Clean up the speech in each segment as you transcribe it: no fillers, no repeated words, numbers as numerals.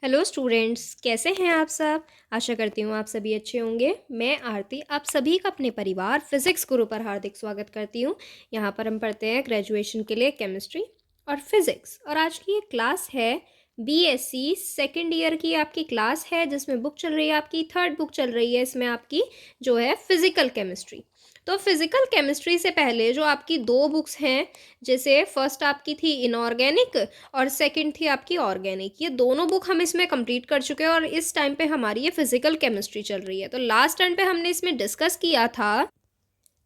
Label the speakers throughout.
Speaker 1: Hello students, कैसे हैं आप सब। आशा करती हूँ आप सभी अच्छे होंगे। मैं आरती आप सभी का अपने परिवार फिज़िक्स गुरु पर हार्दिक स्वागत करती हूँ। यहाँ पर हम पढ़ते हैं ग्रेजुएशन के लिए केमिस्ट्री और फिज़िक्स। और आज की ये क्लास है बीएससी सेकेंड ईयर की आपकी क्लास है, जिसमें बुक चल रही है आपकी थर्ड बुक चल रही है इसमें आपकी, जो है फिज़िकल केमिस्ट्री। तो फिज़िकल केमिस्ट्री से पहले जो आपकी दो बुक्स हैं, जैसे फर्स्ट आपकी थी इनऑर्गेनिक और सेकंड थी आपकी ऑर्गेनिक, ये दोनों बुक हम इसमें कंप्लीट कर चुके हैं और इस टाइम पे हमारी ये फिजिकल केमिस्ट्री चल रही है। तो लास्ट टाइम पे हमने इसमें डिस्कस किया था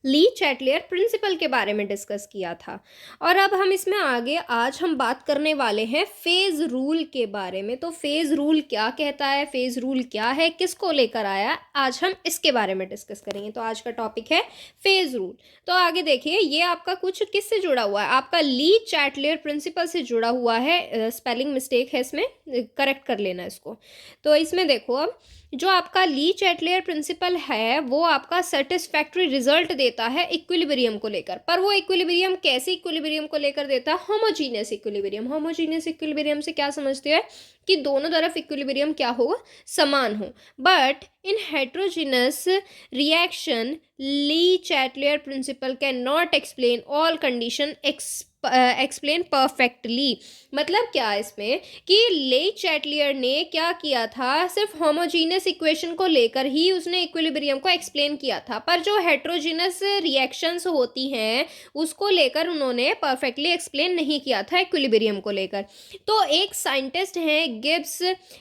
Speaker 1: ली चैटलियर प्रिंसिपल के बारे में डिस्कस किया था। और अब हम इसमें आगे आज हम बात करने वाले हैं फेज रूल के बारे में। तो फेज रूल क्या कहता है, फेज रूल क्या है, किसको लेकर आया, आज हम इसके बारे में डिस्कस करेंगे। तो आज का टॉपिक है फेज रूल। तो आगे देखिए, ये आपका कुछ किससे जुड़ा हुआ है, आपका ली चैटलियर प्रिंसिपल से जुड़ा हुआ है। स्पेलिंग मिस्टेक है इसमें, करेक्ट कर लेना इसको। तो इसमें देखो, अब जो आपका ली चैटलियर प्रिंसिपल है वो आपका सेटिस्फैक्ट्री रिजल्ट देता है इक्विलिब्रियम को लेकर। पर वो इक्विलिब्रियम कैसे इक्विलिब्रियम को लेकर देता है, होमोजीनियस इक्विलिब्रियम। होमोजीनियस इक्विलिब्रियम से क्या समझते हैं कि दोनों तरफ इक्विलिब्रियम क्या हो, समान हो। But in heterogeneous reaction Lee Chatelier principal can not explain all condition explain perfectly. मतलब क्या है इसमें कि ले चैटलियर ने क्या किया था, सिर्फ होमोजीनियस इक्वेशन को लेकर ही उसने इक्विलिब्रियम को एक्सप्लेन किया था, पर जो हेट्रोजीनस रिएक्शंस होती हैं उसको लेकर उन्होंने परफेक्टली एक्सप्लेन नहीं किया था इक्विलिब्रियम को लेकर। तो एक साइंटिस्ट हैं गिब्स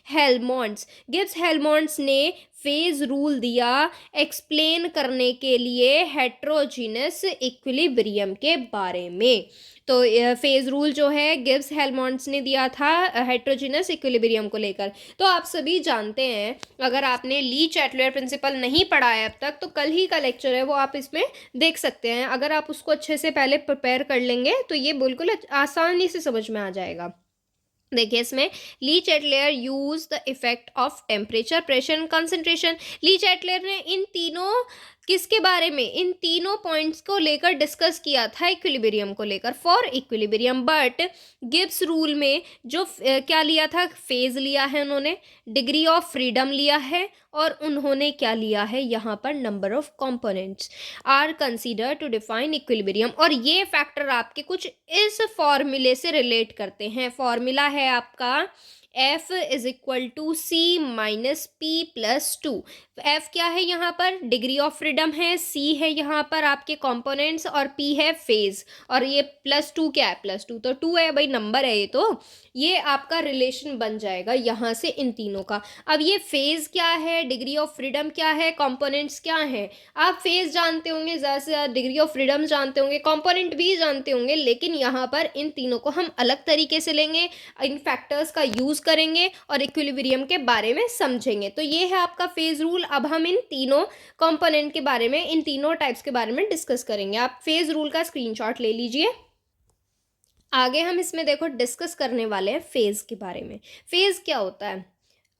Speaker 1: हेल्मोंट्स ने फेज रूल दिया एक्सप्लेन करने के लिए हेट्रोजीनस इक्विलिब्रियम के बारे में। तो फेज रूल जो है गिब्स हेल्मोंट्स ने दिया था हेट्रोजीनस इक्विलिब्रियम को लेकर। तो आप सभी जानते हैं, अगर आपने ली चैटलियर प्रिंसिपल नहीं पढ़ा है अब तक, तो कल ही का लेक्चर है वो आप इसमें देख सकते हैं। अगर आप उसको अच्छे से पहले प्रिपेयर कर लेंगे तो ये बिल्कुल आसानी से समझ में आ जाएगा। देखिए इसमें, ली Chatelier use the effect of temperature, pressure and concentration. Lee Chatelier ने इन तीनों किसके बारे में, इन तीनों पॉइंट्स को लेकर डिस्कस किया था इक्विलिब्रियम को लेकर, for equilibrium. But Gibbs rule में जो क्या लिया था, फेज लिया है उन्होंने, डिग्री ऑफ फ्रीडम लिया है, और उन्होंने क्या लिया है यहाँ पर, number of components are consider to define equilibrium. और ये फैक्टर आपके कुछ इस फॉर्मूले से रिलेट करते हैं। फॉर्मूला है आपका F is equal to C minus P plus two. F क्या है यहाँ पर, डिग्री ऑफ फ्रीडम है, C है यहाँ पर आपके कंपोनेंट्स, और P है फेज, और ये प्लस टू क्या है, प्लस टू तो टू है भाई, नंबर है ये। तो ये आपका रिलेशन बन जाएगा यहाँ से इन तीनों का। अब ये फेज क्या है, डिग्री ऑफ फ्रीडम क्या है, कंपोनेंट्स क्या है, आप फेज जानते होंगे ज़्यादा से ज़्यादा, डिग्री ऑफ फ्रीडम जानते होंगे, कंपोनेंट भी जानते होंगे, लेकिन यहाँ पर इन तीनों को हम अलग तरीके से लेंगे, इन फैक्टर्स का यूज़ करेंगे और इक्विलिब्रियम के बारे में समझेंगे। तो ये है आपका फेज रूल। अब हम इन तीनों कंपोनेंट के बारे में, इन तीनों टाइप्स के बारे में डिस्कस करेंगे। आप फेज रूल का स्क्रीनशॉट ले लीजिए। आगे हम इसमें देखो डिस्कस करने वाले हैं फेज के बारे में। फेज क्या होता है,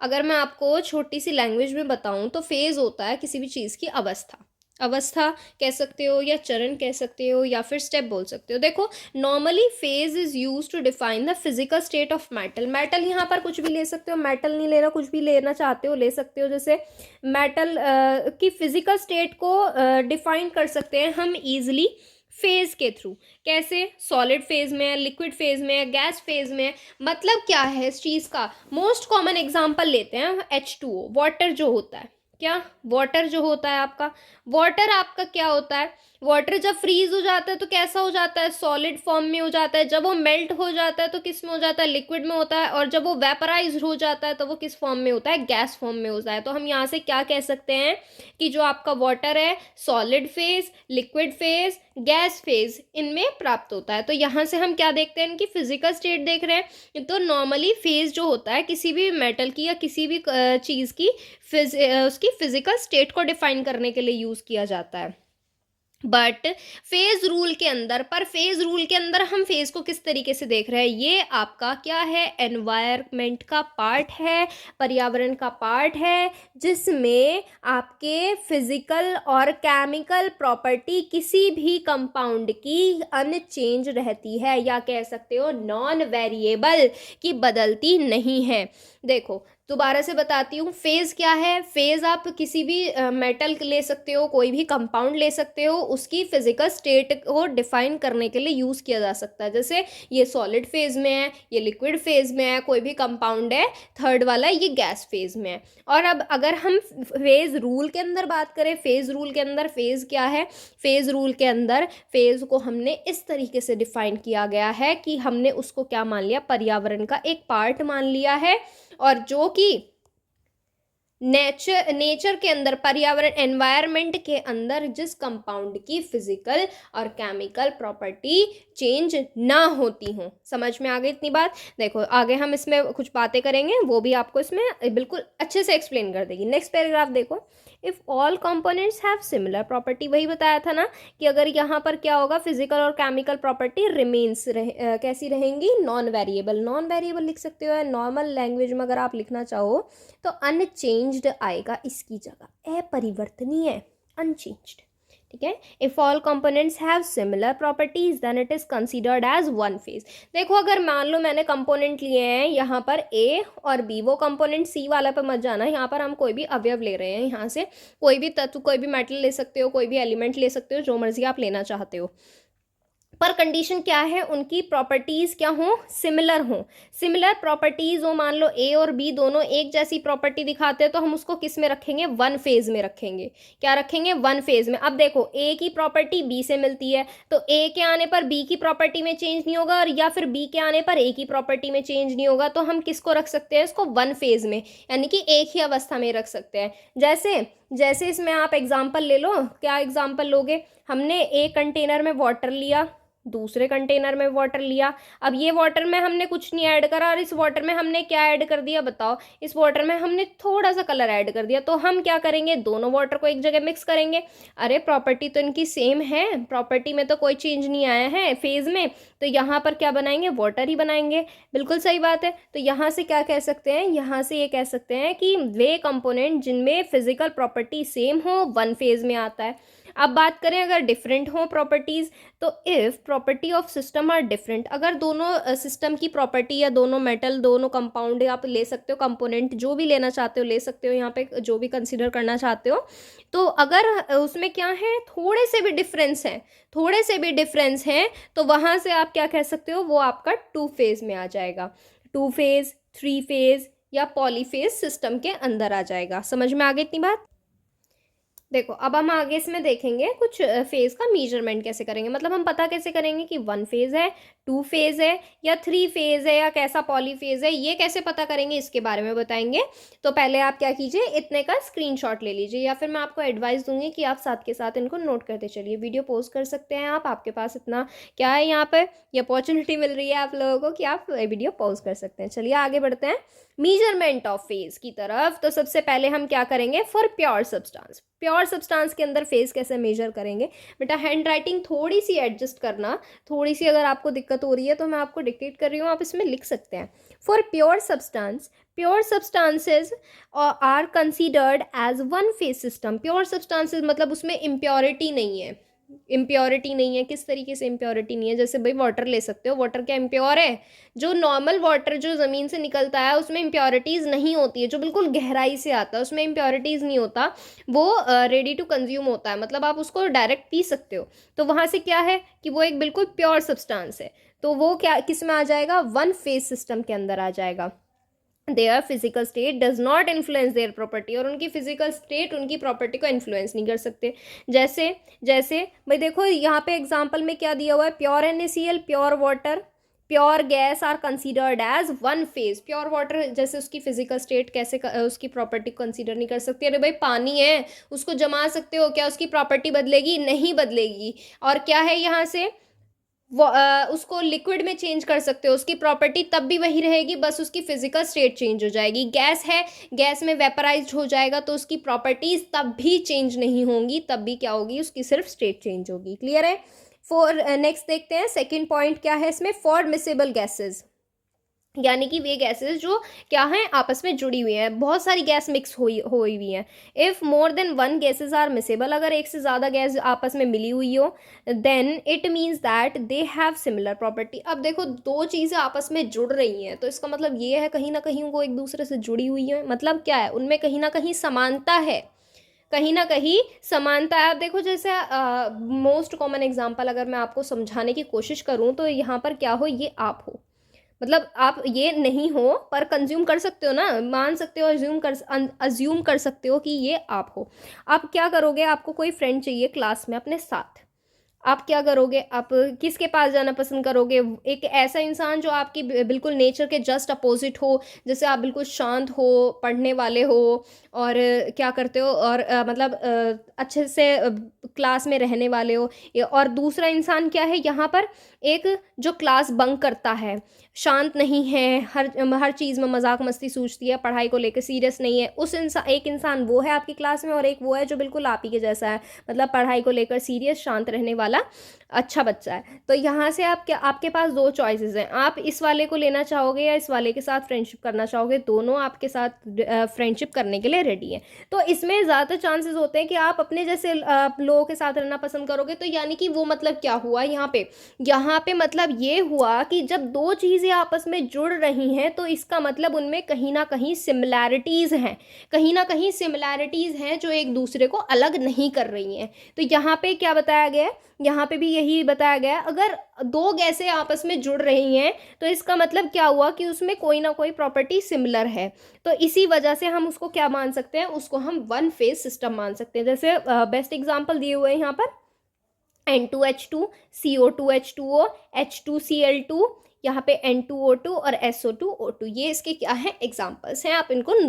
Speaker 1: अगर मैं आपको छोटी सी लैंग्वेज में बताऊं तो फेज होता है किसी भी चीज़ की अवस्था। अवस्था कह सकते हो, या चरण कह सकते हो, या फिर स्टेप बोल सकते हो। देखो, normally phase is use to define the physical state of metal. Metal यहाँ पर कुछ भी ले सकते हो, मेटल नहीं लेना, कुछ भी लेना चाहते हो ले सकते हो। जैसे मेटल की फिजिकल स्टेट को डिफाइन कर सकते हैं हम इजीली फेज के थ्रू। कैसे, सॉलिड फेज में है, लिक्विड फेज में है, गैस फेज में है। मतलब क्या है इस चीज़ का, मोस्ट कॉमन एग्जांपल लेते हैं H2O, वाटर जो होता है। क्या, वाटर जो होता है आपका, वाटर आपका क्या होता है, वाटर जब फ्रीज हो जाता है तो कैसा हो जाता है, सॉलिड फॉर्म में हो जाता है। जब वो मेल्ट हो जाता है तो किस में हो जाता है, लिक्विड में होता है। और जब वो वेपराइज हो जाता है तो वो किस फॉर्म में होता है, गैस फॉर्म में होता है। तो हम यहाँ से क्या कह सकते हैं कि जो आपका वाटर है, solid phase, liquid phase, gas phase, इनमें प्राप्त होता है। तो यहाँ से हम क्या देखते हैं, इनकी फिजिकल स्टेट देख रहे हैं। तो नॉर्मली फेज जो होता है किसी भी मेटल की या किसी भी चीज़ की उसकी फिजिकल स्टेट को डिफाइन करने के लिए यूज़ किया जाता है। बट फेज रूल के अंदर, पर फेज रूल के अंदर हम फेज को किस तरीके से देख रहे हैं, ये आपका क्या है, एनवायरनमेंट का पार्ट है, पर्यावरण का पार्ट है, जिसमें आपके फिजिकल और केमिकल प्रॉपर्टी किसी भी कंपाउंड की अनचेंज रहती है, या कह सकते हो नॉन वेरिएबल, की बदलती नहीं है। देखो दोबारा से बताती हूँ, फेज क्या है, फेज आप किसी भी मेटल ले सकते हो, कोई भी कंपाउंड ले सकते हो, उसकी फिजिकल स्टेट को डिफाइन करने के लिए यूज़ किया जा सकता है। जैसे ये सॉलिड फेज में है, ये लिक्विड फेज में है, कोई भी कंपाउंड है थर्ड वाला, ये गैस फेज में है। और अब अगर हम फेज रूल के अंदर बात करें, फेज रूल के अंदर फेज क्या है, फेज रूल के अंदर फेज को हमने इस तरीके से डिफाइन किया गया है कि हमने उसको क्या मान लिया, पर्यावरण का एक पार्ट मान लिया है, और जो कि नेचर के अंदर, पर्यावरण एनवायरनमेंट के अंदर जिस कंपाउंड की फिजिकल और केमिकल प्रॉपर्टी चेंज ना होती हो। समझ में आ गई इतनी बात। देखो आगे हम इसमें कुछ बातें करेंगे, वो भी आपको इसमें बिल्कुल अच्छे से एक्सप्लेन कर देगी। नेक्स्ट पैराग्राफ देखो, if all components have similar property, वही बताया था ना कि अगर यहाँ पर क्या होगा, फिजिकल और केमिकल प्रॉपर्टी रिमेन्स कैसी रहेंगी, नॉन वेरिएबल। नॉन वेरिएबल लिख सकते हो, नॉर्मल लैंग्वेज में अगर आप लिखना चाहो तो अनचेंज्ड आएगा इसकी जगह, अपरिवर्तनीय, अनचेंज्ड। ठीक है, if all components have similar properties then it is considered as one phase. देखो अगर मान लो मैंने कंपोनेंट लिए हैं यहाँ पर ए और बी, वो कंपोनेंट सी वाला पर मत जाना, यहाँ पर हम कोई भी अवयव ले रहे हैं, यहाँ से कोई भी तत्व, कोई भी मेटल ले सकते हो, कोई भी एलिमेंट ले सकते हो, जो मर्जी आप लेना चाहते हो, पर कंडीशन क्या है, उनकी प्रॉपर्टीज क्या हो, सिमिलर हो। सिमिलर प्रॉपर्टीज हो, मान लो ए और बी दोनों एक जैसी प्रॉपर्टी दिखाते हैं, तो हम उसको किस में रखेंगे, वन फेज में रखेंगे। क्या रखेंगे, वन फेज में। अब देखो ए की प्रॉपर्टी बी से मिलती है, तो ए के आने पर बी की प्रॉपर्टी में चेंज नहीं होगा, और या फिर बी के आने पर ए की प्रॉपर्टी में चेंज नहीं होगा, तो हम किसको रख सकते हैं, इसको वन फेज में, यानी कि एक ही अवस्था में रख सकते हैं। जैसे जैसे इसमें आप एग्जाम्पल ले लो, क्या एग्जाम्पल लोगे, हमने एक कंटेनर में वाटर लिया, दूसरे कंटेनर में वाटर लिया, अब ये वाटर में हमने कुछ नहीं ऐड करा, और इस वाटर में हमने क्या ऐड कर दिया बताओ, इस वाटर में हमने थोड़ा सा कलर ऐड कर दिया, तो हम क्या करेंगे, दोनों वाटर को एक जगह मिक्स करेंगे। अरे प्रॉपर्टी तो इनकी सेम है, प्रॉपर्टी में तो कोई चेंज नहीं आया है फेज में, तो यहाँ पर क्या बनाएंगे, वाटर ही बनाएंगे। बिल्कुल सही बात है। तो यहाँ से क्या कह सकते हैं, यहाँ से ये कह सकते हैं कि वे कंपोनेंट जिनमें फिजिकल प्रॉपर्टी सेम हो, वन फेज में आता है। अब बात करें अगर डिफरेंट हो प्रॉपर्टीज, तो if property of system are different, अगर दोनों सिस्टम की प्रॉपर्टी या दोनों मेटल, दोनों कंपाउंड आप ले सकते हो, कंपोनेंट जो भी लेना चाहते हो ले सकते हो, यहाँ पे जो भी कंसीडर करना चाहते हो, तो अगर उसमें क्या है, थोड़े से भी डिफरेंस है, थोड़े से भी डिफरेंस है, तो वहाँ से आप क्या कह सकते हो, वो आपका टू फेज में आ जाएगा, टू फेज, थ्री फेज या पॉलीफेज सिस्टम के अंदर आ जाएगा। समझ में आ गई इतनी बात। देखो अब हम आगे इसमें देखेंगे कुछ फेज का मेजरमेंट कैसे करेंगे, मतलब हम पता कैसे करेंगे कि वन फेज है, टू फेज है, या थ्री फेज है, या कैसा पॉलीफेज है, ये कैसे पता करेंगे इसके बारे में बताएंगे। तो पहले आप क्या कीजिए, इतने का स्क्रीनशॉट ले लीजिए, या फिर मैं आपको एडवाइस दूंगी कि आप साथ के साथ इनको नोट करते चलिए। वीडियो पोस्ट कर सकते हैं आप, आपके पास इतना क्या है, यहाँ पर ये अपॉर्चुनिटी मिल रही है आप लोगों को कि आप वीडियो पोस्ट कर सकते हैं। चलिए आगे बढ़ते हैं मेजरमेंट ऑफ फेज की तरफ। तो सबसे पहले हम क्या करेंगे, for pure substance, pure substance के अंदर फेज कैसे मेजर करेंगे। बेटा हैंड राइटिंग थोड़ी सी एडजस्ट करना, थोड़ी सी अगर आपको दिक्कत हो रही है तो मैं आपको डिक्टेट कर रही हूँ, आप इसमें लिख सकते हैं। For pure substance, pure substances are considered as one phase system. Pure substances मतलब उसमें इम्प्योरिटी नहीं है, इम्प्योरिटी नहीं है। किस तरीके से इम्प्योरिटी नहीं है, जैसे भाई वाटर ले सकते हो, वाटर क्या इम्प्योर है, जो नॉर्मल वाटर जो ज़मीन से निकलता है उसमें इम्प्योरिटीज़ नहीं होती है, जो बिल्कुल गहराई से आता है उसमें इम्प्योरिटीज़ नहीं होता, वो रेडी टू कंज्यूम होता है, मतलब आप उसको डायरेक्ट पी सकते हो। तो वहाँ से क्या है कि वो एक बिल्कुल प्योर सब्सटेंस है, तो वो क्या किस में आ जाएगा, वन फेज सिस्टम के अंदर आ जाएगा। Their physical state does not influence their property, और उनकी फिजिकल स्टेट उनकी प्रॉपर्टी को इन्फ्लुएंस नहीं कर सकते। जैसे जैसे भाई देखो यहाँ पे एग्जांपल में क्या दिया हुआ है, pure NaCl, pure water, pure gas are considered as one phase. Pure water जैसे उसकी फिजिकल स्टेट कैसे उसकी प्रॉपर्टी कंसीडर नहीं कर सकती, अरे भाई पानी है उसको जमा सकते हो, क्या उसकी प्रॉपर्टी बदलेगी, नहीं बदलेगी। और क्या है यहाँ से, वो उसको लिक्विड में चेंज कर सकते हो, उसकी प्रॉपर्टी तब भी वही रहेगी, बस उसकी फिजिकल स्टेट चेंज हो जाएगी। गैस है, गैस में वेपराइज्ड हो जाएगा तो उसकी प्रॉपर्टीज तब भी चेंज नहीं होंगी, तब भी क्या होगी, उसकी सिर्फ स्टेट चेंज होगी। क्लियर है? फॉर नेक्स्ट देखते हैं सेकेंड पॉइंट क्या है इसमें, फॉर मिसेबल गैसेज, यानी कि वे गैसेस जो क्या हैं, आपस में जुड़ी हुई हैं, बहुत सारी गैस मिक्स हुई हुई हैं। If more than one gases are miscible, अगर एक से ज़्यादा गैस आपस में मिली हुई हो, then it means that they have similar property. अब देखो दो चीज़ें आपस में जुड़ रही हैं तो इसका मतलब ये है कहीं ना कहीं वो एक दूसरे से जुड़ी हुई है, मतलब क्या है, उनमें कहीं ना कहीं समानता है, कहीं ना कहीं समानता है। अब देखो जैसे मोस्ट कॉमन एग्जांपल अगर मैं आपको समझाने की कोशिश करूँ तो यहाँ पर क्या हो, ये आप हो, मतलब आप ये नहीं हो पर कंज्यूम कर सकते हो ना, मान सकते हो, अज्यूम कर सकते हो कि ये आप हो। आप क्या करोगे, आपको कोई फ्रेंड चाहिए क्लास में अपने साथ, आप क्या करोगे, आप किसके पास जाना पसंद करोगे, एक ऐसा इंसान जो आपकी बिल्कुल नेचर के जस्ट अपोजिट हो, जैसे आप बिल्कुल शांत हो, पढ़ने वाले हो, और क्या करते हो, और मतलब अच्छे से क्लास में रहने वाले हो। और दूसरा इंसान क्या है यहाँ पर, एक जो क्लास बंक करता है, शांत नहीं है, हर चीज़ में मजाक मस्ती सूझती है, पढ़ाई को लेकर सीरियस नहीं है, उस इंसान, एक इंसान वो है आपकी क्लास में, और एक वो है जो बिल्कुल आप ही के जैसा है, मतलब पढ़ाई को लेकर सीरियस, शांत रहने वाला अच्छा बच्चा है। तो यहाँ से आप क्या, आपके पास दो चॉइसेस हैं, आप इस वाले को लेना चाहोगे या इस वाले के साथ फ्रेंडशिप करना चाहोगे, दोनों आपके साथ फ्रेंडशिप करने के लिए रेडी हैं। तो इसमें ज़्यादा चांसेस होते हैं कि आप अपने जैसे लोगों के साथ रहना पसंद करोगे। तो यानी कि वो मतलब क्या हुआ यहाँ पे मतलब ये हुआ कि जब दो चीज़ें आपस में जुड़ रही हैं तो इसका मतलब उनमें कहीं ना कहीं सिमिलैरिटीज़ हैं, कहीं ना कहीं सिमिलैरिटीज़ हैं जो एक दूसरे को अलग नहीं कर रही हैं। तो यहाँ पे क्या बताया गया है, यहाँ पे भी यही बताया गया है, अगर दो गैसें आपस में जुड़ रही हैं तो इसका मतलब क्या हुआ कि उसमें कोई ना कोई प्रॉपर्टी सिमिलर है। तो इसी वजह से हम उसको क्या मान सकते हैं, उसको हम वन फेज सिस्टम मान सकते हैं। जैसे बेस्ट एग्जांपल दिए हुए हैं यहाँ पर, N2H2, CO2H2O, H2Cl2, यहाँ पे N2O2 और SO2O2, ये इसके क्या है, एग्जाम्पल्स हैं, आप इनको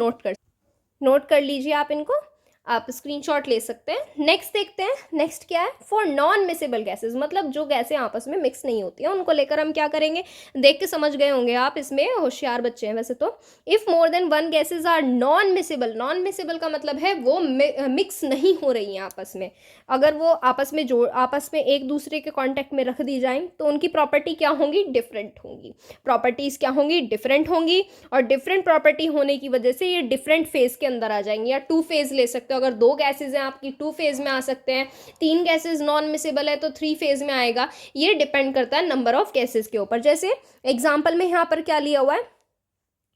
Speaker 1: नोट कर लीजिए, आप इनको आप स्क्रीनशॉट ले सकते हैं। नेक्स्ट देखते हैं, नेक्स्ट क्या है, फॉर नॉन मिसेबल गैसेस, मतलब जो गैसें आपस में मिक्स नहीं होती हैं उनको लेकर हम क्या करेंगे, देख के समझ गए होंगे आप, इसमें होशियार बच्चे हैं वैसे तो। If more than one gases are non miscible, non miscible का मतलब है वो मिक्स नहीं हो रही हैं आपस में, अगर वो आपस में एक दूसरे के कांटेक्ट में रख दी जाएं तो उनकी प्रॉपर्टी क्या होंगी, डिफरेंट होंगी, प्रॉपर्टीज क्या होंगी, डिफरेंट होंगी, और डिफरेंट प्रॉपर्टी होने की वजह से ये डिफरेंट फेज के अंदर आ जाएंगे, या टू फेज ले सकते हो, अगर दो गैसेज हैं आपकी टू फेज में आ सकते हैं, तीन गैसेज नॉन मिसेबल है तो थ्री फेज में आएगा, ये डिपेंड करता है नंबर ऑफ गैसेज के ऊपर। जैसे एग्जाम्पल में यहाँ पर क्या लिया हुआ है,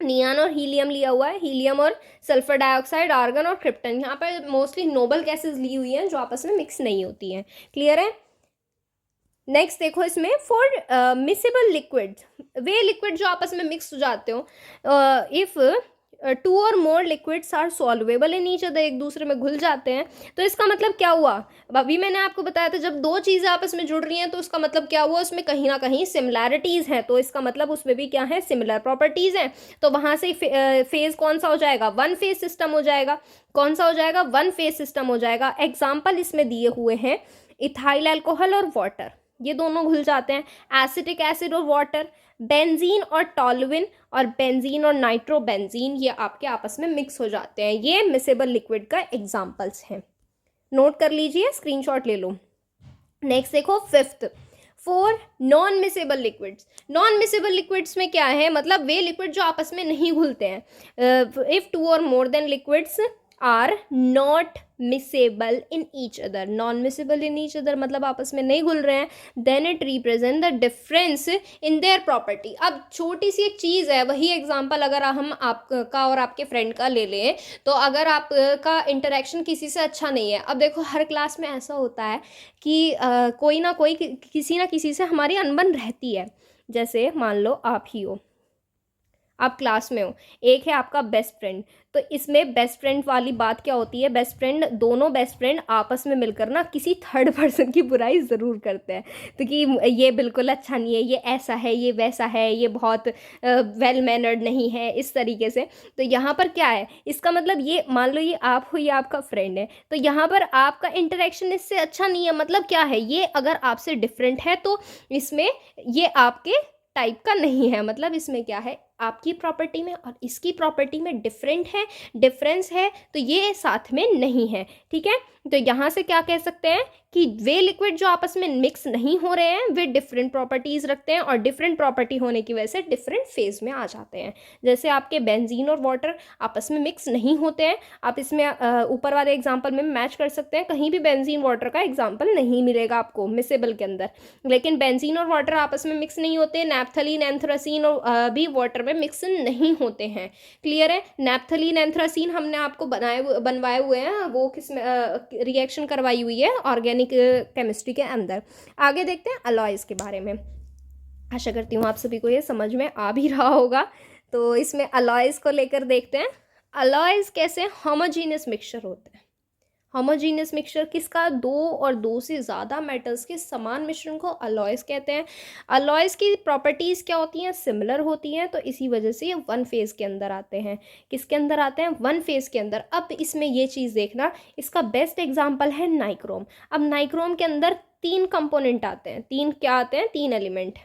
Speaker 1: नियॉन और हीलियम लिया हुआ है, हीलियम और सल्फर डाइऑक्साइड, आर्गन और क्रिप्टन, यहाँ पर मोस्टली नोबल गैसेज ली हुई हैं जो आपस में मिक्स नहीं होती हैं। क्लियर है? नेक्स्ट देखो इसमें, for miscible liquid, way liquid जो आपस में मिक्स हो जाते हो, इफ टू और more liquids are solvable in each other, एक दूसरे में घुल जाते हैं, तो इसका मतलब क्या हुआ, अभी मैंने आपको बताया था जब दो चीज़ें आपस में जुड़ रही हैं तो उसका मतलब क्या हुआ, उसमें कहीं ना कहीं सिमिलैरिटीज़ हैं, तो इसका मतलब उसमें भी क्या है, सिमिलर प्रॉपर्टीज़ हैं, तो वहाँ से फेज कौन सा हो जाएगा, वन फेज सिस्टम हो जाएगा। कौन सा हो जाएगा, वन फेज सिस्टम हो जाएगा। एग्जाम्पल इसमें दिए हुए हैं, इथाइल अल्कोहल और वाटर, ये दोनों घुल जाते हैं, एसिटिक एसिड और वाटर, बेंजीन और टॉलुइन, और बेंजीन और नाइट्रोबेंजीन, ये आपके आपस में मिक्स हो जाते हैं। ये मिसेबल लिक्विड का एग्जाम्पल्स हैं, नोट कर लीजिए, स्क्रीनशॉट ले लो। नेक्स्ट देखो fifth, for non miscible liquids, non miscible liquids में क्या है, मतलब वे लिक्विड जो आपस में नहीं घुलते हैं। इफ टू और more than liquids are not miscible in each other, non miscible in each other मतलब आपस में नहीं घुल रहे हैं, then it represent the difference in their property. अब छोटी सी एक चीज़ है, वही एग्जांपल अगर हम आपका और आपके फ्रेंड का ले लें, तो अगर आपका इंटरेक्शन किसी से अच्छा नहीं है, अब देखो हर क्लास में ऐसा होता है कि कोई ना कोई किसी ना किसी से हमारी अनबन रहती है, जैसे मान लो आप ही हो, आप क्लास में हो, एक है आपका बेस्ट फ्रेंड। तो इसमें बेस्ट फ्रेंड वाली बात क्या होती है, बेस्ट फ्रेंड, दोनों बेस्ट फ्रेंड आपस में मिलकर ना किसी थर्ड पर्सन की बुराई ज़रूर करते हैं। तो कि ये बिल्कुल अच्छा नहीं है, ये ऐसा है, ये वैसा है, ये बहुत वेल मैनर्ड नहीं है, इस तरीके से। तो यहाँ पर क्या है, इसका मतलब ये मान लो ये आप हो, ये आपका फ्रेंड है, तो यहाँ पर आपका इंटरेक्शन इससे अच्छा नहीं है। मतलब क्या है, ये अगर आपसे डिफरेंट है तो इसमें ये आपके टाइप का नहीं है। मतलब इसमें क्या है, आपकी प्रॉपर्टी में और इसकी प्रॉपर्टी में डिफरेंट है, डिफरेंस है, तो ये साथ में नहीं है। ठीक है, तो यहाँ से क्या कह सकते हैं कि वे लिक्विड जो आपस में मिक्स नहीं हो रहे हैं वे डिफरेंट प्रॉपर्टीज रखते हैं, और डिफरेंट प्रॉपर्टी होने की वजह से डिफरेंट फेज में आ जाते हैं। जैसे आपके बेंजीन और वाटर आपस में मिक्स नहीं होते हैं। आप इसमें ऊपर वाले एग्जाम्पल में मैच कर सकते हैं, कहीं भी बेंजीन वाटर का एग्जाम्पल नहीं मिलेगा आपको मिसेबल के अंदर। लेकिन बेंजीन और वाटर आपस में मिक्स नहीं होते, नैप्थलीन एंथ्रासीन भी वाटर में मिक्स नहीं होते हैं। क्लियर है, नैप्थलीन एंथ्रासीन हमने आपको बनवाए हुए हैं, वो किस रिएक्शन करवाई हुई है ऑर्गेनिक केमिस्ट्री के अंदर। आगे देखते हैं अलॉयज के बारे में। आशा करती हूँ आप सभी को ये समझ में आ भी रहा होगा। तो इसमें अलॉयज को लेकर देखते हैं। अलॉयज कैसे होमोजीनियस मिक्सचर होते हैं। होमोजीनियस मिक्सचर किसका, दो और दो से ज़्यादा मेटल्स के समान मिश्रण को अलॉयज कहते हैं। अलॉयज की प्रॉपर्टीज़ क्या होती हैं, सिमिलर होती हैं, तो इसी वजह से ये वन फेज के अंदर आते हैं। किसके अंदर आते हैं, वन फेज के अंदर। अब इसमें ये चीज़ देखना, इसका बेस्ट एग्जाम्पल है नाइक्रोम। अब नाइक्रोम के अंदर तीन कंपोनेंट आते हैं, तीन क्या आते हैं, तीन एलिमेंट,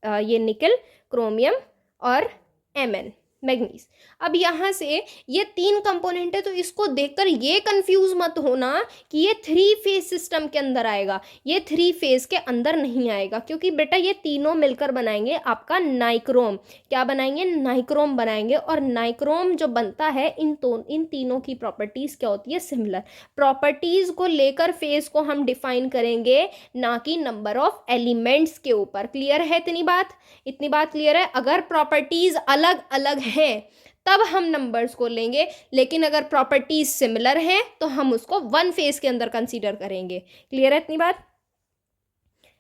Speaker 1: ये निकल, क्रोमियम और Mn, मैग्नीज। अब यहाँ से ये तीन कंपोनेंट है, तो इसको देखकर ये कंफ्यूज मत होना कि ये थ्री फेज सिस्टम के अंदर आएगा। ये थ्री फेज के अंदर नहीं आएगा, क्योंकि बेटा ये तीनों मिलकर बनाएंगे आपका नाइक्रोम। क्या बनाएंगे, नाइक्रोम बनाएंगे। और नाइक्रोम जो बनता है, इन तीनों की प्रॉपर्टीज क्या होती है, सिमिलर। प्रॉपर्टीज को लेकर फेज को हम डिफाइन करेंगे, ना कि नंबर ऑफ एलिमेंट्स के ऊपर। क्लियर है इतनी बात, इतनी बात क्लियर है। अगर प्रॉपर्टीज अलग अलग हैं तब हम नंबर्स को लेंगे, लेकिन अगर प्रॉपर्टीज सिमिलर हैं तो हम उसको वन फेज के अंदर कंसीडर करेंगे। क्लियर है इतनी बात।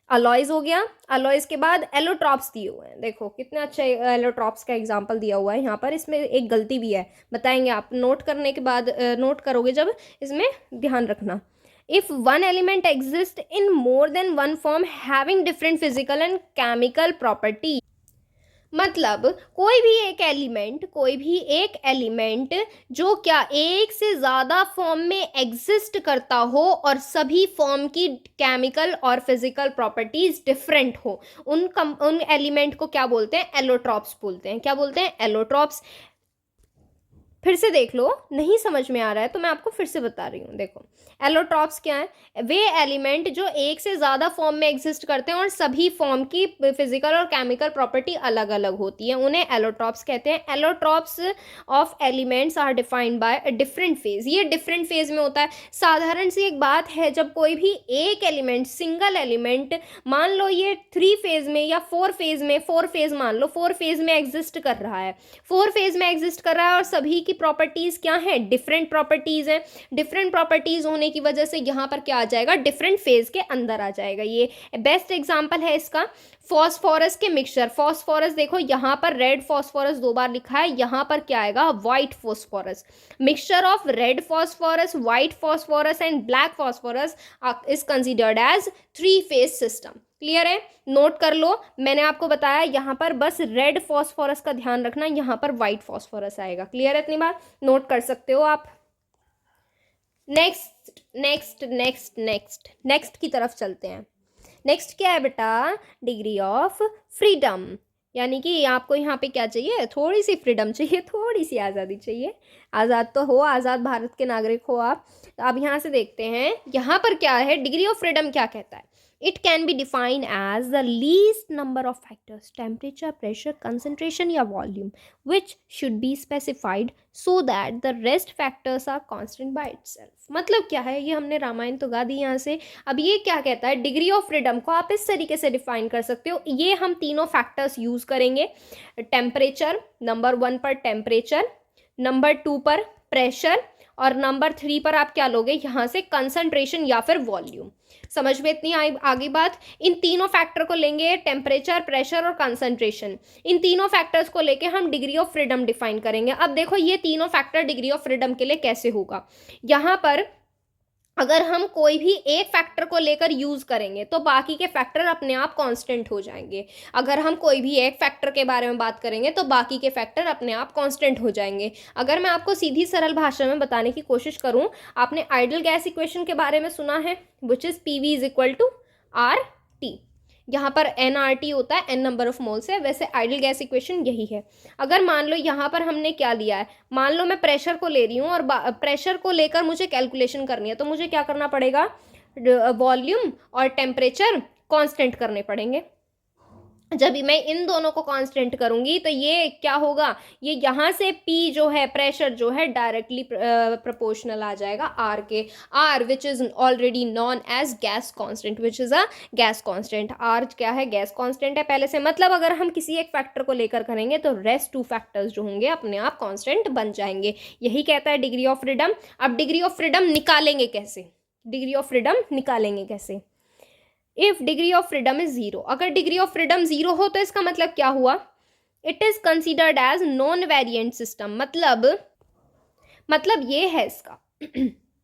Speaker 1: अलॉयज हो गया। अलॉयज के बाद एलोट्रॉप्स दिए हुए हैं। देखो कितने अच्छे एलोट्रॉप्स का एग्जांपल दिया हुआ है यहाँ पर। इसमें एक गलती भी है, बताएंगे आप नोट करने के बाद, नोट करोगे जब, इसमें ध्यान रखना। If one element exist in more than one form having different physical and chemical property, मतलब कोई भी एक एलिमेंट जो क्या एक से ज़्यादा फॉर्म में एग्जिस्ट करता हो और सभी फॉर्म की केमिकल और फिजिकल प्रॉपर्टीज डिफरेंट हो, उन एलिमेंट को क्या बोलते हैं, एलोट्रॉप्स बोलते हैं। क्या बोलते हैं, एलोट्रॉप्स। फिर से देख लो, नहीं समझ में आ रहा है तो मैं आपको फिर से बता रही हूँ। देखो एलोट्रॉप्स क्या है, वे एलिमेंट जो एक से ज़्यादा फॉर्म में एग्जिस्ट करते हैं और सभी फॉर्म की फिजिकल और केमिकल प्रॉपर्टी अलग अलग होती है, उन्हें एलोट्रॉप्स कहते हैं। Allotropes of elements are defined by different phase. ये डिफरेंट फेज में होता है। साधारण सी एक बात है, जब कोई भी एक एलिमेंट, सिंगल एलिमेंट, मान लो ये थ्री फेज में या फोर फेज में, फोर फेज मान लो, फोर फेज में एग्जिस्ट कर रहा है, फोर फेज में एग्जिस्ट कर रहा है और सभी की प्रॉपर्टीज क्या है, डिफरेंट प्रॉपर्टीज हैं। डिफरेंट प्रॉपर्टीज होने की वजह से यहां पर क्या आ जाएगा, डिफरेंट फेज के अंदर आ जाएगा। ये बेस्ट एग्जांपल है इसका फॉस्फोरस के मिक्सचर। फॉस्फोरस देखो यहां पर रेड फॉस्फोरस दो बार लिखा है, यहां पर क्या आएगा, white phosphorus. Mixture of red phosphorus, white phosphorus and black phosphorus is considered as three phase system. Clear है, नोट कर लो। मैंने आपको बताया यहाँ पर बस रेड फॉस्फोरस का ध्यान रखना, यहाँ पर व्हाइट फॉस्फोरस आएगा। क्लियर है इतनी बात, नोट कर सकते हो आप। नेक्स्ट की तरफ चलते हैं। नेक्स्ट क्या है बेटा, डिग्री ऑफ फ्रीडम। यानी कि आपको यहाँ पे क्या चाहिए, थोड़ी सी फ्रीडम चाहिए, थोड़ी सी आज़ादी चाहिए। आज़ाद तो हो, आज़ाद भारत के नागरिक हो आप। तो अब यहाँ से देखते हैं यहाँ पर क्या है, डिग्री ऑफ फ्रीडम क्या कहता है। It can be defined as the least number of factors, temperature, pressure, concentration या volume, which should be specified so that the rest factors are constant by itself. मतलब क्या है, ये हमने रामायण तो गा दी यहाँ से। अब ये क्या कहता है, डिग्री ऑफ फ्रीडम को आप इस तरीके से डिफाइन कर सकते हो। ये हम तीनों फैक्टर्स यूज करेंगे। टेम्परेचर, नंबर 1 पर टेम्परेचर, नंबर 2 पर प्रेशर, और नंबर 3 पर आप क्या लोगे यहाँ से, कंसंट्रेशन या फिर वॉल्यूम। समझ में इतनी आगे बात। इन तीनों फैक्टर को लेंगे, टेम्परेचर, प्रेशर और कंसंट्रेशन, इन तीनों फैक्टर्स को लेके हम डिग्री ऑफ फ्रीडम डिफाइन करेंगे। अब देखो ये तीनों फैक्टर डिग्री ऑफ फ्रीडम के लिए कैसे होगा। यहाँ पर अगर हम कोई भी एक फैक्टर को लेकर यूज करेंगे तो बाकी के फैक्टर अपने आप कांस्टेंट हो जाएंगे। अगर हम कोई भी एक फैक्टर के बारे में बात करेंगे तो बाकी के फैक्टर अपने आप कांस्टेंट हो जाएंगे। अगर मैं आपको सीधी सरल भाषा में बताने की कोशिश करूं, आपने आइडियल गैस इक्वेशन के बारे में सुना है, which is PV is equal to R T. यहाँ पर एन आर टी होता है, एन नंबर ऑफ मोल्स है, वैसे आइडियल गैस इक्वेशन यही है। अगर मान लो यहाँ पर हमने क्या लिया है, मान लो मैं प्रेशर को ले रही हूँ और प्रेशर को लेकर मुझे कैलकुलेशन करनी है, तो मुझे क्या करना पड़ेगा, वॉल्यूम और टेम्परेचर कांस्टेंट करने पड़ेंगे। जब मैं इन दोनों को कांस्टेंट करूंगी तो ये क्या होगा, ये यहाँ से P जो है, प्रेशर जो है, डायरेक्टली प्रोपोर्शनल आ जाएगा R के, R which is already known as gas constant, which is a gas constant. R क्या है, गैस कांस्टेंट है पहले से। मतलब अगर हम किसी एक फैक्टर को लेकर करेंगे तो रेस्ट 2 फैक्टर्स जो होंगे अपने आप कांस्टेंट बन जाएंगे। यही कहता है डिग्री ऑफ फ्रीडम। अब डिग्री ऑफ फ्रीडम निकालेंगे कैसे, डिग्री ऑफ फ्रीडम निकालेंगे कैसे। If degree of freedom is 0, अगर डिग्री ऑफ फ्रीडम 0 हो तो इसका मतलब क्या हुआ, it is considered as non variant system. मतलब ये है इसका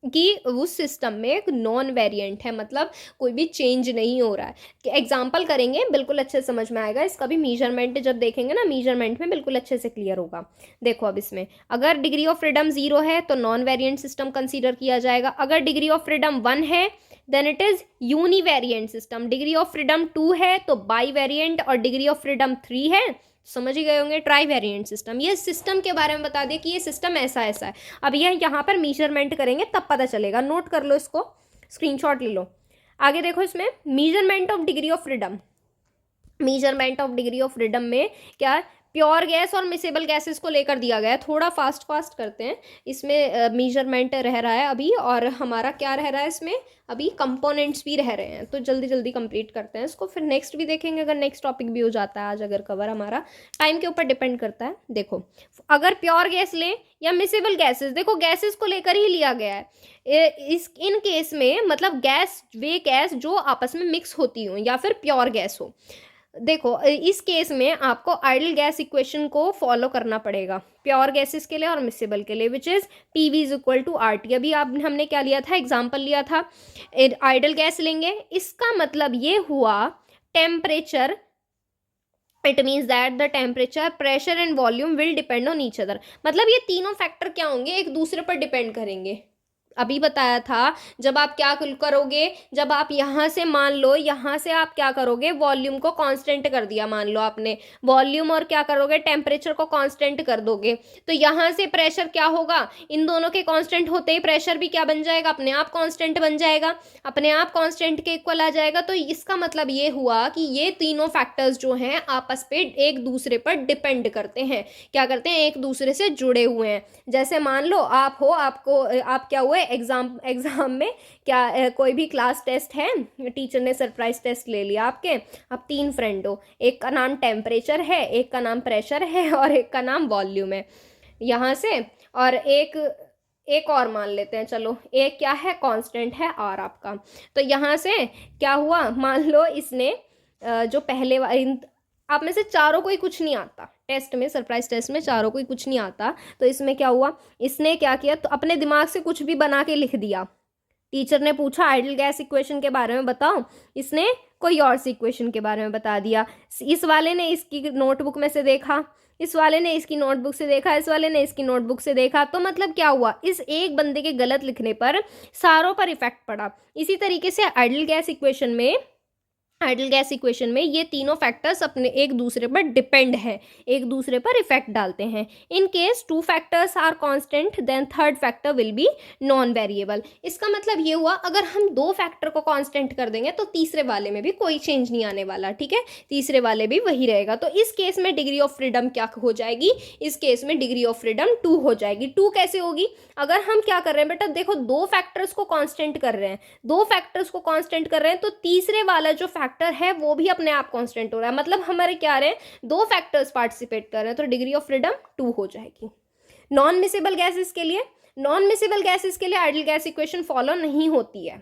Speaker 1: कि उस सिस्टम में एक नॉन वेरिएंट है, मतलब कोई भी चेंज नहीं हो रहा है। एग्जाम्पल करेंगे बिल्कुल अच्छे समझ में आएगा, इसका भी मीजरमेंट जब देखेंगे ना, मीजरमेंट में बिल्कुल अच्छे से क्लियर होगा। देखो अब इसमें अगर डिग्री ऑफ फ्रीडम 0 है तो नॉन वेरिएंट सिस्टम कंसीडर किया जाएगा। अगर डिग्री ऑफ फ्रीडम 1 है then it is univariant system. Degree of freedom 2 है तो बाई वेरिएंट, और डिग्री ऑफ फ्रीडम 3 है, समझ ही गए होंगे, ट्राई वेरिएंट सिस्टम। ये सिस्टम के बारे में बता दिया कि ये सिस्टम ऐसा ऐसा है। अब ये यहाँ पर मेजरमेंट करेंगे तब पता चलेगा, नोट कर लो इसको, स्क्रीनशॉट ले लो। आगे देखो इसमें measurement of degree of freedom, measurement of degree of freedom में क्या, प्योर गैस और मिसेबल गैसेस को लेकर दिया गया है। थोड़ा फास्ट करते हैं, इसमें मेजरमेंट रह रहा है अभी, और हमारा क्या रह रहा है इसमें अभी, कंपोनेंट्स भी रह रहे हैं, तो जल्दी जल्दी कंप्लीट करते हैं इसको, फिर नेक्स्ट भी देखेंगे अगर नेक्स्ट टॉपिक भी हो जाता है आज अगर कवर, हमारा टाइम के ऊपर डिपेंड करता है। देखो अगर प्योर गैस लें या मिसेबल गैसेस, देखो गैसेस को लेकर ही लिया गया है इन केस में, मतलब गैस वे गैस जो आपस में मिक्स होती हो या फिर प्योर गैस हो। देखो इस केस में आपको आइडियल गैस इक्वेशन को फॉलो करना पड़ेगा प्योर गैसेस के लिए और मिसेबल के लिए, which is PV is equal to R T. अभी आप हमने क्या लिया था, एग्जाम्पल लिया था, आइडियल गैस लेंगे, इसका मतलब ये हुआ temperature, it means that the temperature, pressure and volume will depend on each other. मतलब ये तीनों फैक्टर क्या होंगे, एक दूसरे पर डिपेंड करेंगे। अभी बताया था जब आप क्या करोगे, जब आप यहाँ से मान लो, यहाँ से आप क्या करोगे, वॉल्यूम को कांस्टेंट कर दिया, मान लो आपने वॉल्यूम, और क्या करोगे, टेम्परेचर को कांस्टेंट कर दोगे, तो यहाँ से प्रेशर क्या होगा, इन दोनों के कांस्टेंट होते ही प्रेशर भी क्या बन जाएगा, अपने आप कांस्टेंट बन जाएगा, अपने आप कांस्टेंट के इक्वल आ जाएगा। तो इसका मतलब ये हुआ कि ये तीनों फैक्टर्स जो हैं आपस पे एक दूसरे पर डिपेंड करते हैं, क्या करते हैं, एक दूसरे से जुड़े हुए हैं। जैसे मान लो आप हो, आप क्या हुए, एग्जाम में क्या कोई भी क्लास टेस्ट है, टीचर ने सरप्राइज टेस्ट ले लिया आपके, अब 3 फ्रेंड हो, एक का नाम टेम्परेचर है, एक का नाम प्रेशर है और एक का नाम वॉल्यूम है यहाँ से, और एक और मान लेते हैं, चलो एक क्या है, कांस्टेंट है आर आपका। तो यहाँ से क्या हुआ, मान लो इसने जो पहले आप में से चारों को ही कुछ नहीं आता, टेस्ट में, सरप्राइज टेस्ट में चारों को ही कुछ नहीं आता, तो इसमें क्या हुआ, इसने क्या किया, तो अपने दिमाग से कुछ भी बना के लिख दिया। टीचर ने पूछा आइडियल गैस इक्वेशन के बारे में बताओ, इसने कोई और सी इक्वेशन के बारे में बता दिया। इस वाले ने इसकी नोटबुक में से देखा, इस वाले ने इसकी नोटबुक से देखा, इस वाले ने इसकी नोटबुक से देखा, तो मतलब क्या हुआ, इस एक बंदे के गलत लिखने पर सारों पर इफेक्ट पड़ा। इसी तरीके से आइडियल गैस इक्वेशन में ये तीनों फैक्टर्स अपने एक दूसरे पर डिपेंड हैं, एक दूसरे पर इफेक्ट डालते हैं। In case 2 factors are constant then third factor will be non variable. इसका मतलब ये हुआ अगर हम 2 फैक्टर को कांस्टेंट कर देंगे तो तीसरे वाले में भी कोई चेंज नहीं आने वाला, ठीक है, तीसरे वाले भी वही रहेगा। तो इस केस में डिग्री ऑफ फ्रीडम क्या हो जाएगी, इस केस में डिग्री ऑफ फ्रीडम 2 हो जाएगी। 2 कैसे होगी, अगर हम क्या कर रहे हैं बेटा, देखो 2 फैक्टर्स को कांस्टेंट कर रहे हैं, 2 फैक्टर्स को कांस्टेंट कर रहे हैं, तो तीसरे वाला जो फैक्टर है वो भी अपने आप कांस्टेंट हो रहा है, मतलब हमारे क्या रहे, 2 फैक्टर्स पार्टिसिपेट कर रहे हैं, तो डिग्री ऑफ फ्रीडम 2 हो जाएगी। नॉन मिसेबल गैसेस के लिए नॉन मिसेबल गैसेस के लिए आइडियल गैस इक्वेशन फॉलो नहीं होती है।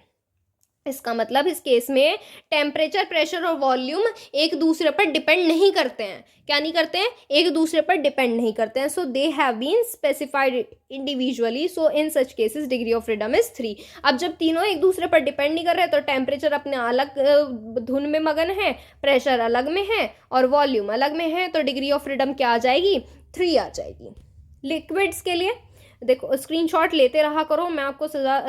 Speaker 1: इसका मतलब इस केस में टेम्परेचर, प्रेशर और वॉल्यूम एक दूसरे पर डिपेंड नहीं करते हैं। क्या नहीं करते हैं? एक दूसरे पर डिपेंड नहीं करते हैं। So they have been specified individually, so in such cases degree of freedom is 3। अब जब तीनों एक दूसरे पर डिपेंड नहीं कर रहे तो टेम्परेचर अपने अलग धुन में मगन है, प्रेशर अलग में है और वॉल्यूम अलग में है, तो डिग्री ऑफ फ्रीडम क्या आ जाएगी? 3 आ जाएगी। लिक्विड्स के लिए देखो, स्क्रीनशॉट लेते रहा करो, मैं आपको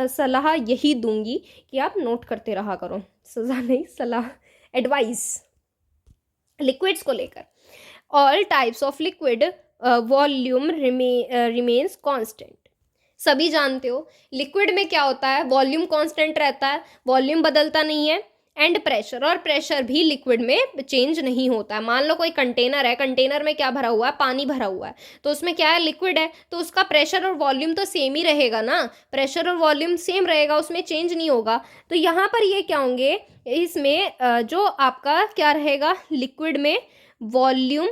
Speaker 1: सलाह यही दूंगी कि आप नोट करते रहा करो, सजा नहीं, सलाह, एडवाइस। लिक्विड्स को लेकर all types of liquid volume remains constant. सभी जानते हो लिक्विड में क्या होता है? वॉल्यूम कांस्टेंट रहता है, वॉल्यूम बदलता नहीं है, एंड प्रेशर, और प्रेशर भी लिक्विड में चेंज नहीं होता है। मान लो कोई कंटेनर है, कंटेनर में क्या भरा हुआ है? पानी भरा हुआ है, तो उसमें क्या है? लिक्विड है, तो उसका प्रेशर और वॉल्यूम तो सेम ही रहेगा ना, प्रेशर और वॉल्यूम सेम रहेगा, उसमें चेंज नहीं होगा। तो यहाँ पर ये क्या होंगे? इसमें जो आपका क्या रहेगा? लिक्विड में वॉल्यूम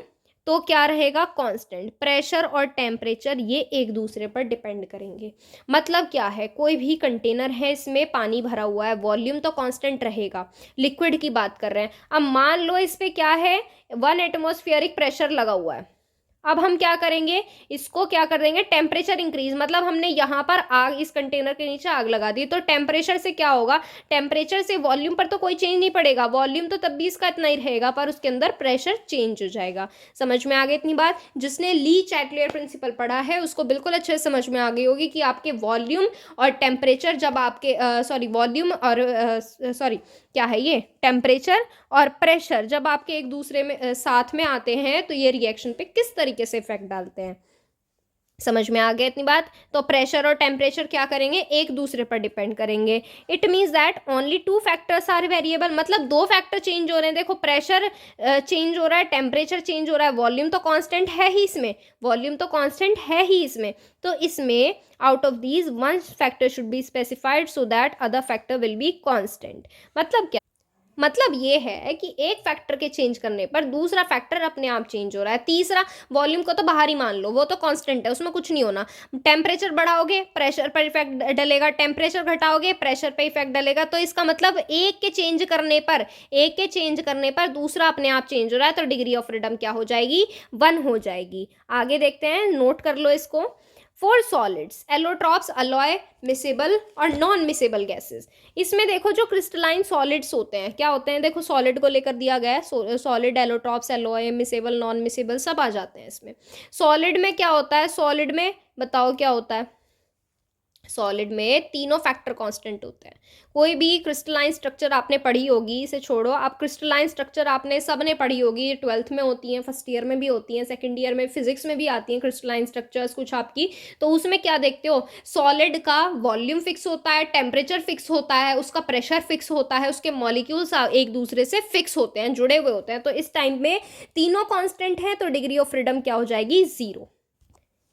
Speaker 1: तो क्या रहेगा? कांस्टेंट। प्रेशर और टेम्परेचर ये एक दूसरे पर डिपेंड करेंगे। मतलब क्या है? कोई भी कंटेनर है, इसमें पानी भरा हुआ है, वॉल्यूम तो कांस्टेंट रहेगा, लिक्विड की बात कर रहे हैं। अब मान लो इस पे क्या है? 1 एटमॉस्फेरिक प्रेशर लगा हुआ है। अब हम क्या करेंगे? इसको क्या कर देंगे? टेम्परेचर इंक्रीज, मतलब हमने यहाँ पर आग, इस कंटेनर के नीचे आग लगा दी, तो टेम्परेचर से क्या होगा? टेम्परेचर से वॉल्यूम पर तो कोई चेंज नहीं पड़ेगा, वॉल्यूम तो तब भी इसका इतना ही रहेगा, पर उसके अंदर प्रेशर चेंज हो जाएगा। समझ में आ गई इतनी बात? जिसने ली चैटलियर प्रिंसिपल पढ़ा है उसको बिल्कुल अच्छे से समझ में आ गई होगी कि आपके वॉल्यूम और टेम्परेचर जब आपके वॉल्यूम और क्या है ये? टेम्परेचर और प्रेशर जब आपके एक दूसरे में साथ में आते हैं तो ये रिएक्शन पे किस तरीके से इफेक्ट डालते हैं। समझ में आ गया इतनी बात? तो प्रेशर और टेम्परेचर क्या करेंगे? एक दूसरे पर डिपेंड करेंगे। It means that only 2 factors are variable, मतलब 2 फैक्टर चेंज हो रहे हैं। देखो, प्रेशर चेंज हो रहा है, टेम्परेचर चेंज हो रहा है, वॉल्यूम तो कांस्टेंट है ही इसमें, वॉल्यूम तो कांस्टेंट है ही इसमें। तो इसमें out of these 1 factor should be specified so that other factor will be constant. मतलब क्या? मतलब ये है कि एक फैक्टर के चेंज करने पर दूसरा फैक्टर अपने आप चेंज हो रहा है। तीसरा, वॉल्यूम को तो बाहर ही मान लो, वो तो कांस्टेंट है, उसमें कुछ नहीं होना। टेम्परेचर बढ़ाओगे, प्रेशर पर इफेक्ट डलेगा, टेम्परेचर घटाओगे, प्रेशर पर इफेक्ट डलेगा। तो इसका मतलब एक के चेंज करने पर दूसरा अपने आप चेंज हो रहा है, तो डिग्री ऑफ फ्रीडम क्या हो जाएगी? 1 हो जाएगी। आगे देखते हैं, नोट कर लो इसको। For solids, allotropes, alloy, miscible और नॉन मिसेबल गैसेस। इसमें देखो जो क्रिस्टलाइन सॉलिड्स होते हैं, क्या होते हैं? देखो, सॉलिड को लेकर दिया गया है, solid, allotropes, alloy, miscible, non miscible सब आ जाते हैं इसमें। सॉलिड में क्या होता है? सॉलिड में बताओ क्या होता है? सॉलिड में तीनों फैक्टर कांस्टेंट होते हैं। कोई भी क्रिस्टलाइन स्ट्रक्चर आपने पढ़ी होगी, इसे छोड़ो, आप क्रिस्टलाइन स्ट्रक्चर आपने सबने पढ़ी होगी, 12th में होती हैं, फर्स्ट ईयर में भी होती हैं, सेकंड ईयर में फिजिक्स में भी आती हैं क्रिस्टलाइन स्ट्रक्चर्स कुछ आपकी। तो उसमें क्या देखते हो? सॉलिड का वॉल्यूम फिक्स होता है, टेम्परेचर फिक्स होता है, उसका प्रेशर फिक्स होता है, उसके मॉलिक्यूल्स एक दूसरे से फिक्स होते हैं, जुड़े हुए होते हैं। तो इस टाइम में तीनों कॉन्स्टेंट हैं, तो डिग्री ऑफ फ्रीडम क्या हो जाएगी? 0।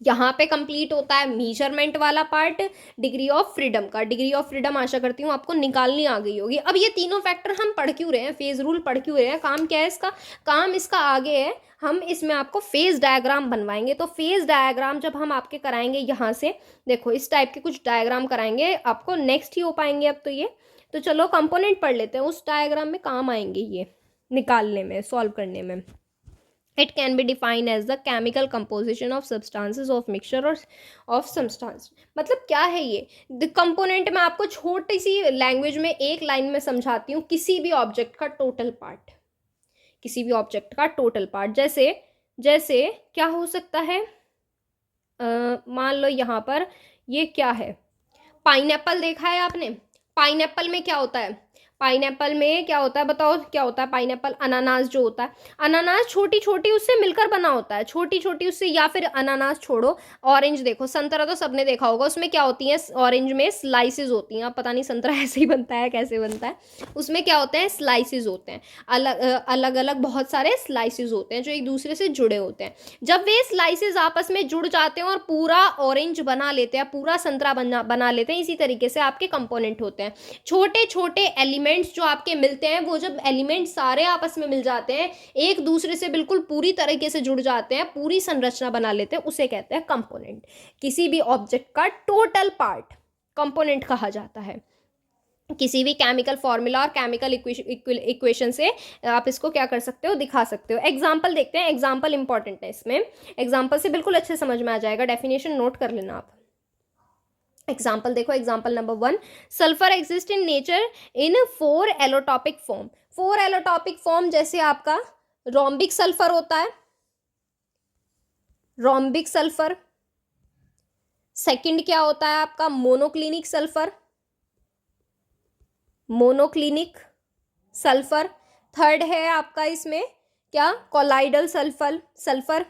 Speaker 1: यहाँ पे कंप्लीट होता है मेजरमेंट वाला पार्ट डिग्री ऑफ फ्रीडम का। डिग्री ऑफ फ्रीडम आशा करती हूँ आपको निकालनी आ गई होगी। अब ये तीनों फैक्टर हम पढ़ क्यों रहे हैं? फेज रूल पढ़ क्यों रहे हैं? काम क्या है इसका? काम इसका आगे है, हम इसमें आपको फेज डायग्राम बनवाएंगे। तो फेज डायग्राम जब हम आपके कराएंगे, यहाँ से देखो इस टाइप के कुछ डायग्राम कराएंगे आपको, नेक्स्ट ही हो पाएंगे अब तो ये। तो चलो कंपोनेंट पढ़ लेते हैं, उस डायग्राम में काम आएंगे ये निकालने में, सॉल्व करने में। It can be defined as the chemical composition of substances of mixture or of substance। मतलब क्या है ये कंपोनेंट? मैं आपको छोटी सी लैंग्वेज में एक लाइन में समझाती हूँ। किसी भी ऑब्जेक्ट का टोटल पार्ट, किसी भी ऑब्जेक्ट का टोटल पार्ट, जैसे जैसे क्या हो सकता है? मान लो यहाँ पर ये क्या है? पाइनएप्पल देखा है आपने? पाइनएप्पल में क्या होता है? पाइनएप्पल में क्या होता है? बताओ क्या होता है? पाइनएप्पल, अनानास जो होता है, अनानास छोटी छोटी उससे मिलकर बना होता है, छोटी छोटी उससे। या फिर अनानास छोड़ो, ऑरेंज देखो, संतरा तो सबने देखा होगा, उसमें क्या होती है? ऑरेंज में स्लाइसेस होती हैं। अब पता नहीं संतरा ऐसे ही बनता है, कैसे बनता है, उसमें क्या होते हैं? स्लाइसेस होते हैं, अलग अलग बहुत सारे स्लाइसेस होते हैं जो एक दूसरे से जुड़े होते हैं। जब वे स्लाइसेस आपस में जुड़ जाते हैं और पूरा ऑरेंज बना लेते हैं, पूरा संतरा बना लेते हैं, इसी तरीके से आपके कंपोनेंट होते हैं। छोटे छोटे एलिमेंट एलिमेंट्स जो आपके मिलते हैं, वो जब एलिमेंट सारे आपस में मिल जाते हैं, एक दूसरे से बिल्कुल पूरी तरीके से जुड़ जाते हैं, पूरी संरचना बना लेते हैं, उसे कहते हैं कंपोनेंट। किसी भी ऑब्जेक्ट का टोटल पार्ट कंपोनेंट कहा जाता है। किसी भी केमिकल फॉर्मूला और केमिकल इक्वेशन से आप इसको क्या कर सकते हो, दिखा सकते हो। एग्जाम्पल देखते हैं, एग्जाम्पल इंपॉर्टेंट है इसमें, एग्जाम्पल से बिल्कुल अच्छे समझ में आ जाएगा, डेफिनेशन नोट कर लेना आप। एग्जाम्पल देखो, example number 1, sulphur exist in nature in 4 allotropic form. 4 allotropic form, जैसे आपका रोम्बिक सल्फर होता है, रोम्बिक सल्फर। सेकंड क्या होता है आपका, monoclinic sulphur, monoclinic sulphur. Third है आपका इसमें क्या, कोलाइडल सल्फर,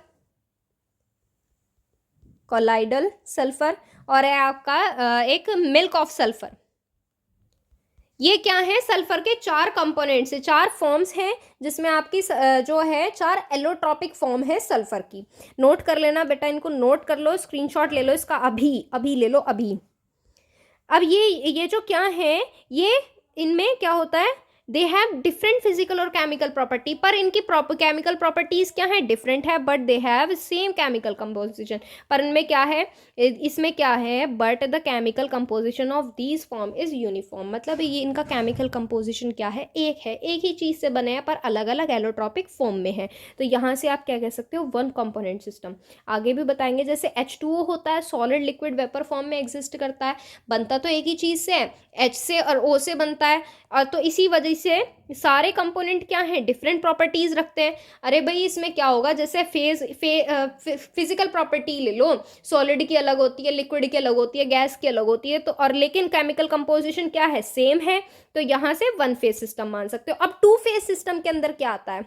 Speaker 1: कोलाइडल सल्फर। और है आपका एक मिल्क ऑफ सल्फर। ये क्या है, सल्फर के 4 कंपोनेंट्स है, 4 फॉर्म्स हैं, जिसमें आपकी जो है 4 एलोट्रॉपिक फॉर्म है सल्फर की। नोट कर लेना बेटा, इनको नोट कर लो, स्क्रीनशॉट ले लो इसका, अभी अभी ले लो अभी। अब ये जो क्या है, ये इनमें क्या होता है, दे हैव डिफरेंट फिजिकल और केमिकल प्रॉपर्टी, पर इनकी केमिकल प्रॉपर्टीज क्या है, डिफरेंट है, but they have same chemical composition. पर इनमें क्या है, इसमें क्या है, but the chemical composition of these form is uniform. मतलब ये इनका केमिकल कंपोजिशन क्या है, एक है, एक ही चीज से बने हैं, पर अलग अलग एलोट्रॉपिक फॉर्म में है। तो यहाँ से आप क्या कह सकते हो, 1 कंपोनेंट सिस्टम। आगे भी बताएंगे, जैसे H2O होता है, सॉलिड लिक्विड वेपर फॉर्म में एग्जिस्ट करता है, बनता तो एक ही चीज से है, H से और O से बनता है, और तो इसी वजह से सारे कंपोनेंट क्या हैं, डिफरेंट प्रॉपर्टीज रखते हैं। अरे भाई इसमें क्या होगा, जैसे फिजिकल प्रॉपर्टी ले लो, सॉलिड की अलग होती है, लिक्विड की अलग होती है, गैस की अलग होती है, तो और लेकिन केमिकल कंपोजिशन क्या है, सेम है। तो यहाँ से 1 फेज सिस्टम मान सकते हो। अब 2 फेज सिस्टम के अंदर क्या आता है,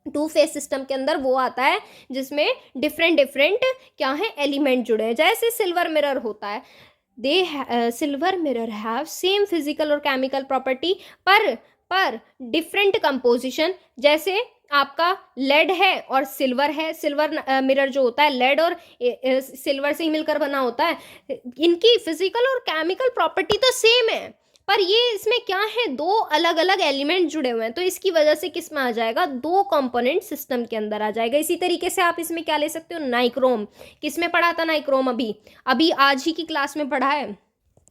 Speaker 1: 2 फेज सिस्टम के अंदर वो आता है जिसमें डिफरेंट क्या है, एलिमेंट जुड़े हैं। जैसे सिल्वर मिरर होता है, silver mirror have same physical और केमिकल प्रॉपर्टी, पर डिफरेंट कंपोजिशन। जैसे आपका लेड है और सिल्वर है, सिल्वर मिरर जो होता है लेड और सिल्वर से ही मिलकर बना होता है, इनकी फिजिकल और केमिकल प्रॉपर्टी तो सेम है, पर ये इसमें क्या है, 2 अलग अलग एलिमेंट जुड़े हुए हैं, तो इसकी वजह से किस में आ जाएगा, 2 कंपोनेंट सिस्टम के अंदर आ जाएगा। इसी तरीके से आप इसमें क्या ले सकते हो, नाइक्रोम। किस में पढ़ा था नाइक्रोम, अभी आज ही की क्लास में पढ़ा है,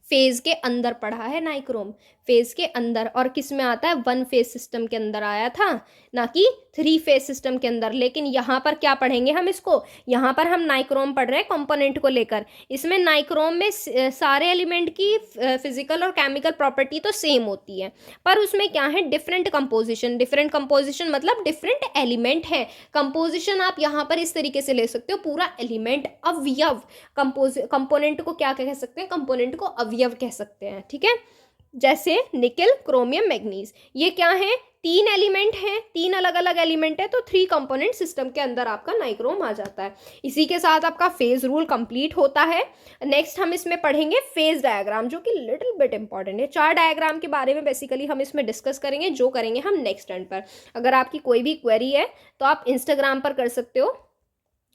Speaker 1: फेज के अंदर पढ़ा है नाइक्रोम, फेज के अंदर। और किस में आता है, 1 फेज सिस्टम के अंदर आया था, ना कि 3 फेज सिस्टम के अंदर। लेकिन यहाँ पर क्या पढ़ेंगे हम इसको, यहाँ पर हम नाइक्रोम पढ़ रहे हैं कंपोनेंट को लेकर। इसमें नाइक्रोम में सारे एलिमेंट की फिजिकल और केमिकल प्रॉपर्टी तो सेम होती है, पर उसमें क्या है, डिफरेंट कंपोजिशन मतलब डिफरेंट एलिमेंट है। कंपोजिशन आप यहाँ पर इस तरीके से ले सकते हो, पूरा एलिमेंट, अवयव। कंपोनेंट को क्या कह सकते हैं, कंपोनेंट को अवयव कह सकते हैं, ठीक है। जैसे निकेल, क्रोमियम, मैग्नीज, ये क्या है, 3 एलिमेंट हैं, 3 अलग अलग एलिमेंट है, तो 3 कंपोनेंट सिस्टम के अंदर आपका नाइक्रोम आ जाता है। इसी के साथ आपका फेज रूल कंप्लीट होता है। नेक्स्ट हम इसमें पढ़ेंगे फेज डायग्राम, जो कि लिटिल बिट इंपॉर्टेंट है। 4 डायग्राम के बारे में बेसिकली हम इसमें डिस्कस करेंगे, जो करेंगे हम नेक्स्ट टर्न पर। अगर आपकी कोई भी क्वेरी है तो आप इंस्टाग्राम पर कर सकते हो,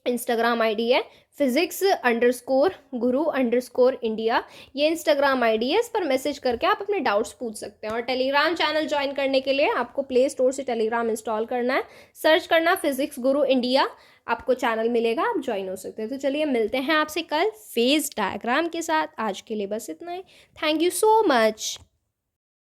Speaker 1: इंस्टाग्राम आईडी है physics_guru_India, ये इंस्टाग्राम आईडी है, इस पर मैसेज करके आप अपने डाउट्स पूछ सकते हैं। और टेलीग्राम चैनल ज्वाइन करने के लिए आपको प्ले स्टोर से टेलीग्राम इंस्टॉल करना है, सर्च करना फिजिक्स गुरु इंडिया, आपको चैनल मिलेगा, आप ज्वाइन हो सकते हैं। तो चलिए मिलते हैं आपसे कल फेज डायग्राम के साथ। आज के लिए बस इतना ही। Thank you so much.